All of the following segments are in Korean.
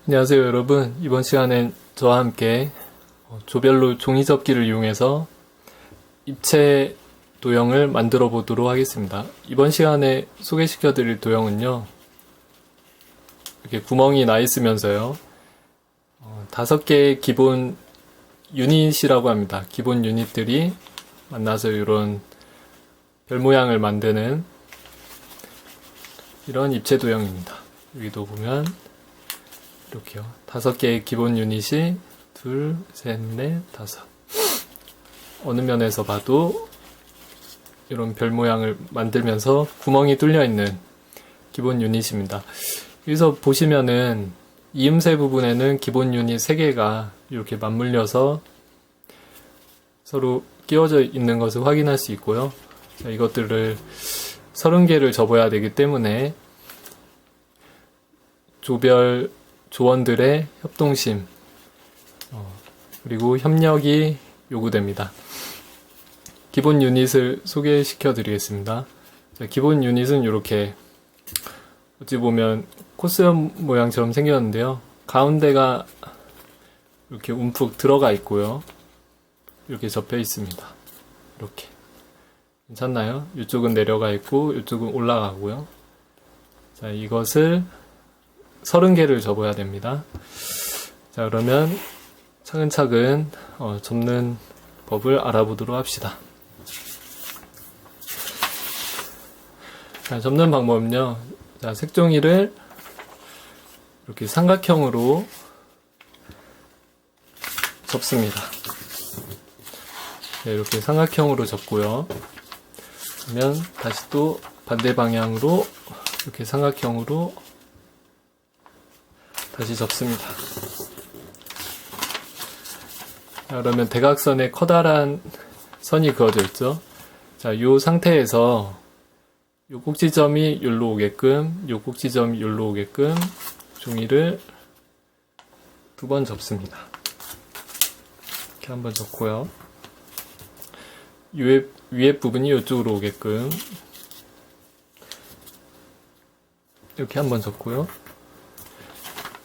안녕하세요 여러분. 이번 시간엔 저와 함께 조별로 종이접기를 이용해서 입체 도형을 만들어 보도록 하겠습니다. 이번 시간에 소개시켜 드릴 도형은요, 이렇게 구멍이 나 있으면서요 5개의 기본 유닛이라고 합니다. 기본 유닛들이 만나서 이런 별 모양을 만드는 이런 입체 도형입니다. 여기도 보면 이렇게요. 5개의 기본 유닛이 둘, 셋, 넷, 다섯. 어느 면에서 봐도 이런 별 모양을 만들면서 구멍이 뚫려 있는 기본 유닛입니다. 여기서 보시면은 이음새 부분에는 기본 유닛 3개가 이렇게 맞물려서 서로 끼워져 있는 것을 확인할 수 있고요. 자, 이것들을 30개를 접어야 되기 때문에 조원들의 협동심 그리고 협력이 요구됩니다. 기본 유닛을 소개시켜 드리겠습니다. 자, 기본 유닛은 이렇게 어찌 보면 코스염 모양처럼 생겼는데요. 가운데가 이렇게 움푹 들어가 있고요. 이렇게 접혀 있습니다. 이렇게 괜찮나요? 이쪽은 내려가 있고 이쪽은 올라가고요. 자, 이것을 30개를 접어야 됩니다. 자, 그러면 차근차근 접는 법을 알아보도록 합시다. 자, 접는 방법은요. 자, 색종이를 이렇게 삼각형으로 접습니다. 네, 이렇게 삼각형으로 접고요. 그러면 다시 또 반대 방향으로 이렇게 삼각형으로 다시 접습니다. 자, 그러면 대각선에 커다란 선이 그어져 있죠. 자, 이 상태에서 이 꼭지점이 여기로 오게끔, 이 꼭지점이 여기로 오게끔 종이를 2번 접습니다. 이렇게 한번 접고요. 위에 부분이 이쪽으로 오게끔 이렇게 한번 접고요.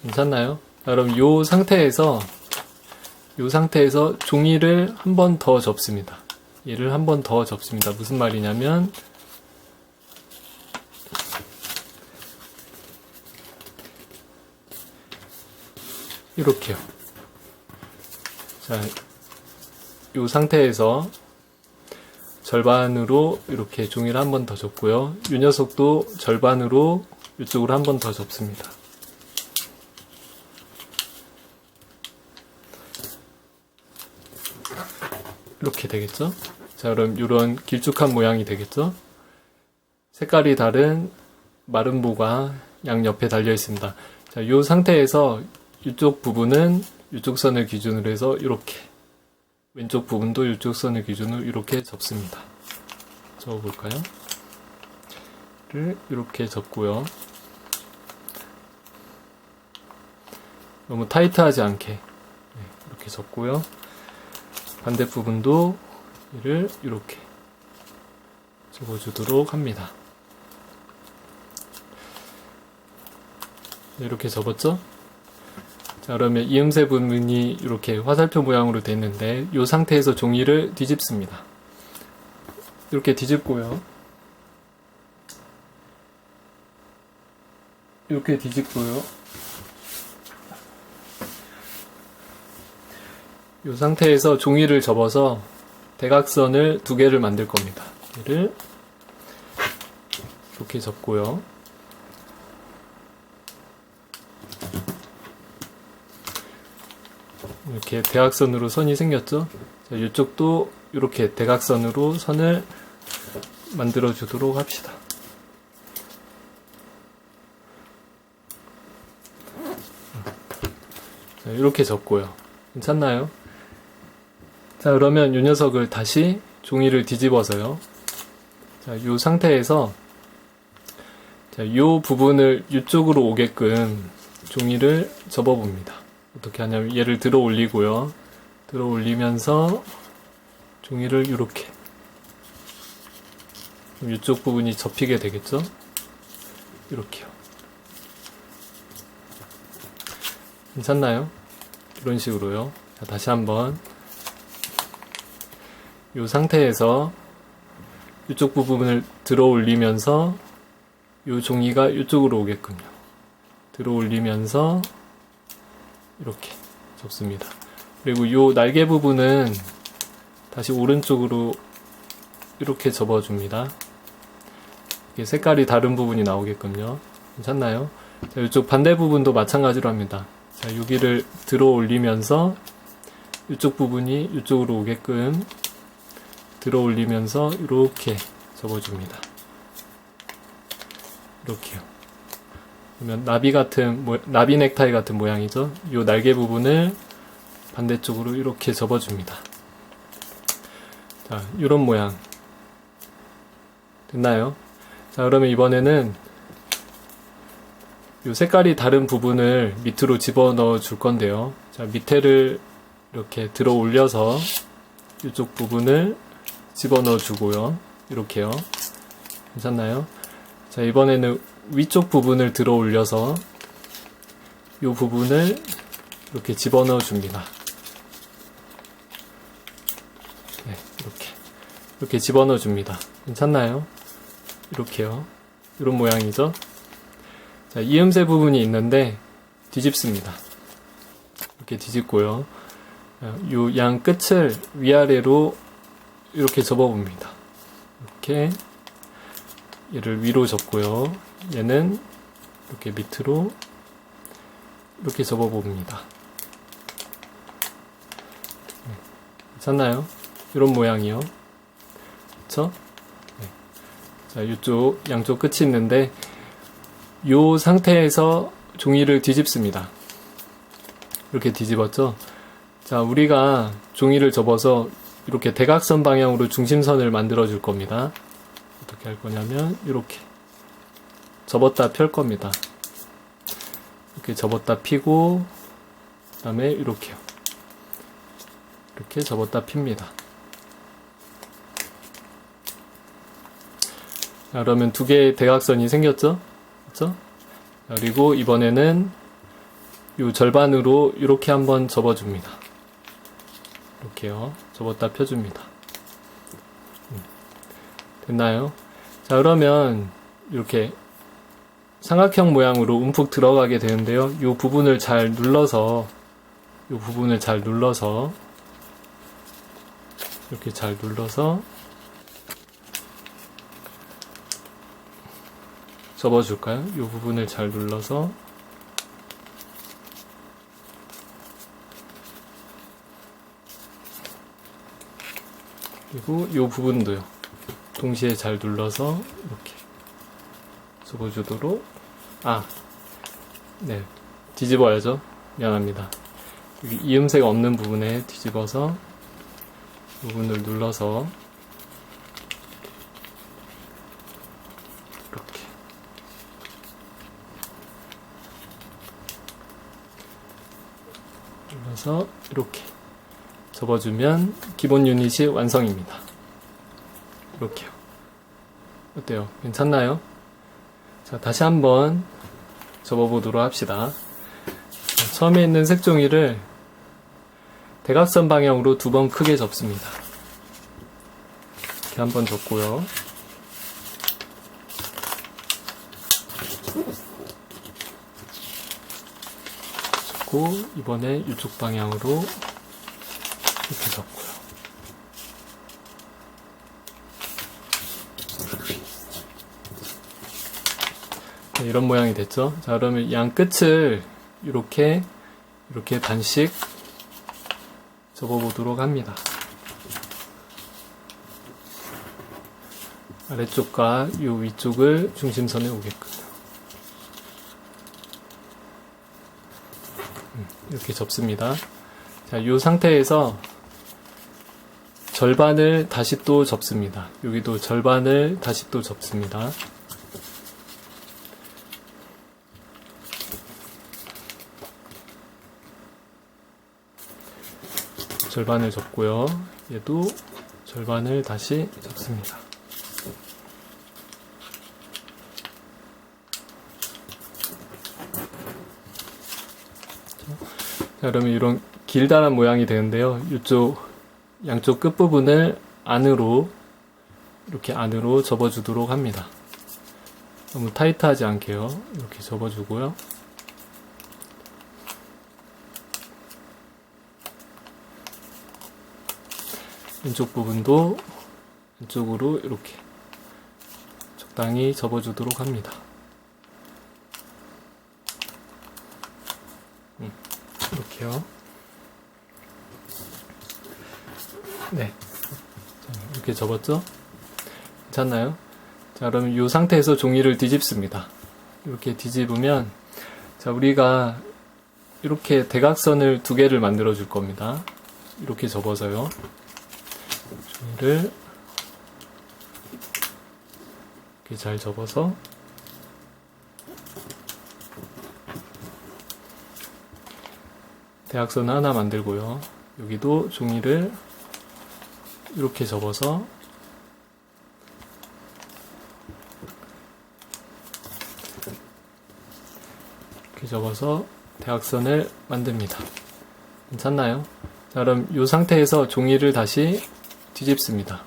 괜찮나요? 그럼 이 상태에서 종이를 한 번 더 접습니다. 얘를 한 번 더 접습니다. 무슨 말이냐면 이렇게요. 자, 이 상태에서 절반으로 이렇게 종이를 한 번 더 접고요. 이 녀석도 절반으로 이쪽으로 한 번 더 접습니다. 이렇게 되겠죠? 자, 그럼 이런 길쭉한 모양이 되겠죠? 색깔이 다른 마른 보가 양옆에 달려 있습니다. 자, 이 상태에서 이쪽 부분은 이쪽 선을 기준으로 해서 이렇게, 왼쪽 부분도 이쪽 선을 기준으로 이렇게 접습니다. 접어볼까요? 를 이렇게 접고요. 너무 타이트하지 않게 이렇게 접고요. 반대 부분도 얘를 이렇게 접어주도록 합니다. 이렇게 접었죠? 자, 그러면 이음새 부분이 이렇게 화살표 모양으로 되어 있는데 이 상태에서 종이를 뒤집습니다. 이렇게 뒤집고요. 이렇게 뒤집고요. 이 상태에서 종이를 접어서 대각선을 2개를 만들 겁니다. 얘를 이렇게 접고요. 이렇게 대각선으로 선이 생겼죠? 자, 이쪽도 이렇게 대각선으로 선을 만들어 주도록 합시다. 자, 이렇게 접고요. 괜찮나요? 자, 그러면 이 녀석을 다시 종이를 뒤집어서요. 자, 이 상태에서 자, 이 부분을 이쪽으로 오게끔 종이를 접어봅니다. 어떻게 하냐면 얘를 들어 올리고요. 들어 올리면서 종이를 이렇게, 이쪽 부분이 접히게 되겠죠? 이렇게요. 괜찮나요? 이런 식으로요. 자, 다시 한번 이 상태에서 이쪽 부분을 들어 올리면서 이 종이가 이쪽으로 오게끔요. 들어 올리면서 이렇게 접습니다. 그리고 이 날개 부분은 다시 오른쪽으로 이렇게 접어줍니다. 이렇게 색깔이 다른 부분이 나오게끔요. 괜찮나요? 자, 이쪽 반대 부분도 마찬가지로 합니다. 자, 여기를 들어 올리면서 이쪽 부분이 이쪽으로 오게끔 들어 올리면서 이렇게 접어줍니다. 이렇게요. 그러면 나비 넥타이 같은 모양이죠. 이 날개 부분을 반대쪽으로 이렇게 접어줍니다. 자, 이런 모양 됐나요? 자, 그러면 이번에는 이 색깔이 다른 부분을 밑으로 집어넣어 줄 건데요. 자, 밑에를 이렇게 들어 올려서 이쪽 부분을 집어넣어 주고요. 이렇게요. 괜찮나요? 자, 이번에는 위쪽 부분을 들어 올려서 이 부분을 이렇게 집어넣어 줍니다. 네, 이렇게 집어넣어 줍니다. 괜찮나요? 이렇게요. 이런 모양이죠. 자, 이음새 부분이 있는데 뒤집습니다. 이렇게 뒤집고요. 이 양 끝을 위아래로 이렇게 접어봅니다. 이렇게 얘를 위로 접고요. 얘는 이렇게 밑으로 이렇게 접어봅니다. 괜찮나요? 이런 모양이요. 그쵸? 네. 자, 이쪽 양쪽 끝이 있는데 이 상태에서 종이를 뒤집습니다. 이렇게 뒤집었죠? 자, 우리가 종이를 접어서 이렇게 대각선 방향으로 중심선을 만들어 줄 겁니다. 어떻게 할 거냐면 이렇게 접었다 펼 겁니다. 이렇게 접었다 피고 그 다음에 이렇게요. 이렇게 접었다 핍니다. 자, 그러면 두 개의 대각선이 생겼죠? 그렇죠? 그리고 이번에는 이 절반으로 이렇게 한번 접어줍니다. 이렇게요. 접었다 펴줍니다. 됐나요? 자, 그러면 이렇게 삼각형 모양으로 움푹 들어가게 되는데요. 이 부분을 잘 눌러서 이렇게 잘 눌러서 접어줄까요? 이 부분을 잘 눌러서 그리고 이 부분도요. 동시에 잘 눌러서 이렇게 접어주도록 네, 뒤집어야죠. 미안합니다. 여기 이음새가 없는 부분에 뒤집어서 부분을 눌러서 이렇게 눌러서 이렇게 접어주면 기본 유닛이 완성입니다. 이렇게요. 어때요? 괜찮나요? 자, 다시 한번 접어보도록 합시다. 자, 처음에 있는 색종이를 대각선 방향으로 2번 크게 접습니다. 이렇게 한번 접고요. 접고 이번에 이쪽 방향으로 이렇게 접고요. 네, 이런 모양이 됐죠? 자, 그러면 양 끝을 이렇게 반씩 접어보도록 합니다. 아래쪽과 이 위쪽을 중심선에 오게끔 이렇게 접습니다. 자, 이 상태에서 절반을 다시 또 접습니다. 여기도 절반을 다시 또 접습니다. 절반을 접고요. 얘도 절반을 다시 접습니다. 자, 그러면 이런 길다란 모양이 되는데요. 이쪽 양쪽 끝부분을 안으로 이렇게 안으로 접어주도록 합니다. 너무 타이트하지 않게요. 이렇게 접어주고요. 왼쪽 부분도 왼쪽으로 이렇게 적당히 접어주도록 합니다. 이렇게요. 네, 이렇게 접었죠? 괜찮나요? 자, 그럼 이 상태에서 종이를 뒤집습니다. 이렇게 뒤집으면, 자, 우리가 이렇게 대각선을 두 개를 만들어 줄 겁니다. 이렇게 접어서요. 종이를 이렇게 잘 접어서 대각선 하나 만들고요. 여기도 종이를 이렇게 접어서 이렇게 접어서 대각선을 만듭니다. 괜찮나요? 자, 그럼 이 상태에서 종이를 다시 뒤집습니다.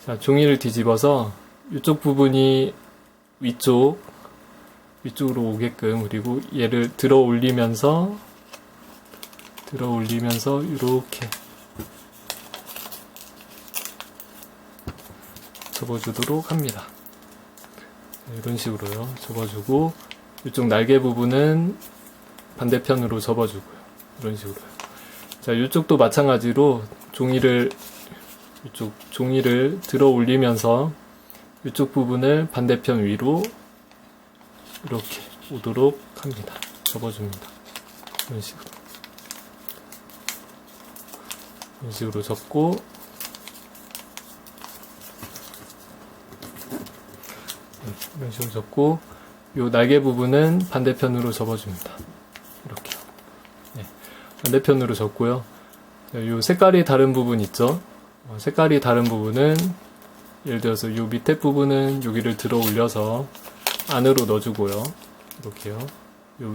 자, 종이를 뒤집어서 이쪽 부분이 위쪽으로 오게끔, 그리고 얘를 들어 올리면서 이렇게 접어주도록 합니다. 이런 식으로요. 접어주고 이쪽 날개 부분은 반대편으로 접어주고요. 이런 식으로요. 자, 이쪽도 마찬가지로 종이를 들어 올리면서 이쪽 부분을 반대편 위로 이렇게 오도록 합니다. 접어줍니다. 이런 식으로 접고, 이런 식으로 접고, 요 날개 부분은 반대편으로 접어줍니다. 이렇게. 네, 반대편으로 접고요. 요 색깔이 다른 부분 있죠? 색깔이 다른 부분은, 예를 들어서 요 밑에 부분은 여기를 들어 올려서 안으로 넣어주고요. 이렇게요. 요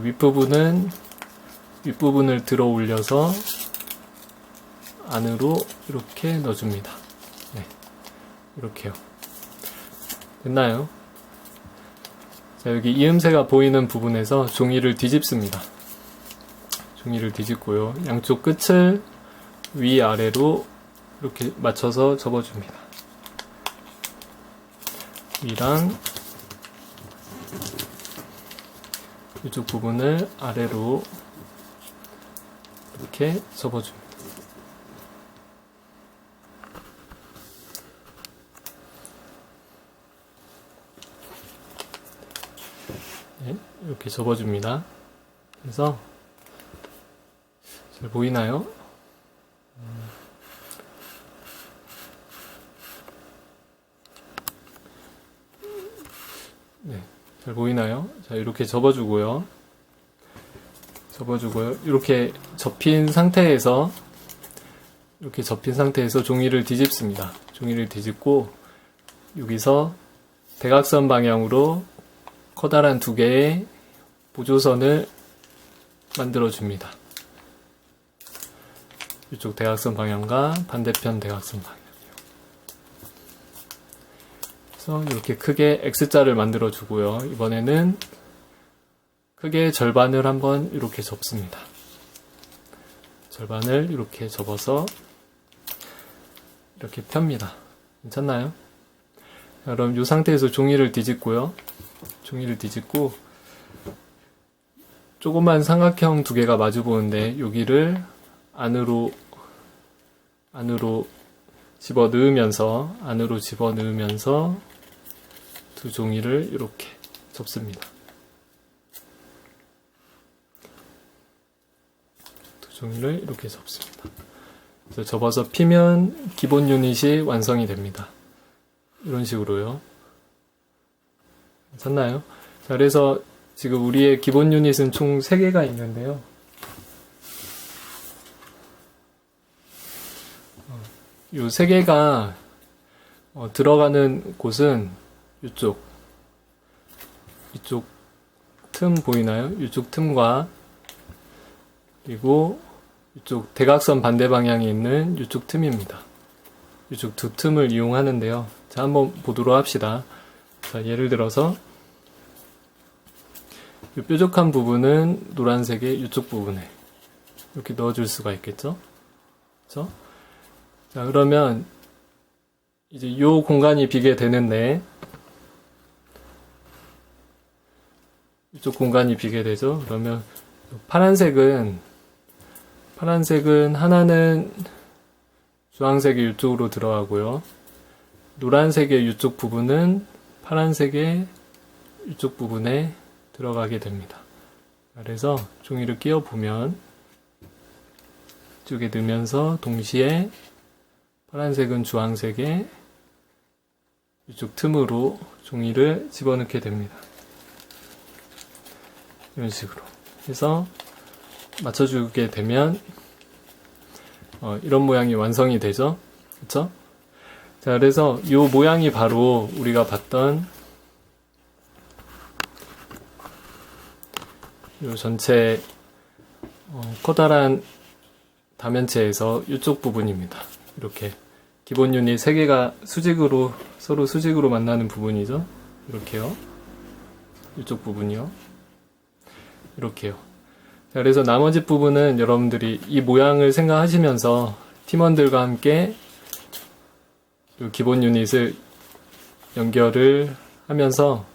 윗부분을 들어 올려서 안으로 이렇게 넣어줍니다. 네, 이렇게요. 됐나요? 자, 여기 이음새가 보이는 부분에서 종이를 뒤집습니다. 종이를 뒤집고요. 양쪽 끝을 위아래로 이렇게 맞춰서 접어줍니다. 위랑 이쪽 부분을 아래로 이렇게 접어줍니다. 네, 이렇게 접어줍니다. 그래서 잘 보이나요? 네, 잘 보이나요? 자, 이렇게 접어주고요. 이렇게 접힌 상태에서 종이를 뒤집습니다. 종이를 뒤집고 여기서 대각선 방향으로 커다란 두 개의 보조선을 만들어줍니다. 이쪽 대각선 방향과 반대편 대각선 방향이요. 그래서 이렇게 크게 X자를 만들어주고요. 이번에는 크게 절반을 한번 이렇게 접습니다. 절반을 이렇게 접어서 이렇게 펴니다. 괜찮나요? 자, 그럼 이 상태에서 종이를 뒤집고요. 종이를 뒤집고 조그만 삼각형 두 개가 마주 보는데 여기를 안으로 집어 넣으면서 두 종이를 이렇게 접습니다. 두 종이를 이렇게 접습니다. 그래서 접어서 피면 기본 유닛이 완성이 됩니다. 이런 식으로요. 괜찮나요? 자, 그래서 지금 우리의 기본 유닛은 총 3개가 있는데요. 이 3개가 들어가는 곳은 이쪽 틈 보이나요? 이쪽 틈과 그리고 이쪽 대각선 반대 방향에 있는 이쪽 틈입니다. 이쪽 두 틈을 이용하는데요. 자, 한번 보도록 합시다. 자, 예를 들어서 이 뾰족한 부분은 노란색의 이쪽 부분에 이렇게 넣어줄 수가 있겠죠? 그렇죠? 자, 그러면 이제 이 공간이 비게 되는데 이쪽 공간이 비게 되죠? 그러면 파란색은 하나는 주황색의 이쪽으로 들어가고요. 노란색의 이쪽 부분은 파란색의 이쪽 부분에 들어가게 됩니다. 그래서 종이를 끼워 보면 이쪽에 넣으면서 동시에 파란색은 주황색의 이쪽 틈으로 종이를 집어넣게 됩니다. 이런 식으로 해서 맞춰주게 되면 이런 모양이 완성이 되죠. 그쵸? 자, 그래서 이 모양이 바로 우리가 봤던 이 전체 커다란 다면체에서 이쪽 부분입니다. 이렇게 기본 유닛 3개가 수직으로 서로 수직으로 만나는 부분이죠. 이렇게요. 이쪽 부분이요. 이렇게요. 자, 그래서 나머지 부분은 여러분들이 이 모양을 생각하시면서 팀원들과 함께 이 기본 유닛을 연결을 하면서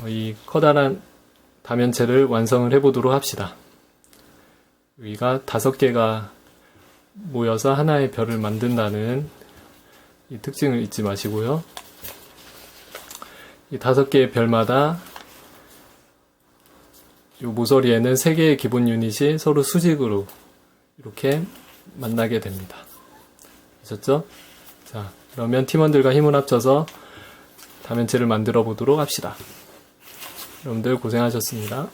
이 커다란 다면체를 완성을 해보도록 합시다. 여기가 5개가 모여서 하나의 별을 만든다는 이 특징을 잊지 마시고요. 이 5개의 별마다 이 모서리에는 3개의 기본 유닛이 서로 수직으로 이렇게 만나게 됩니다. 아셨죠? 자, 그러면 팀원들과 힘을 합쳐서 다면체를 만들어 보도록 합시다. 여러분들 고생하셨습니다.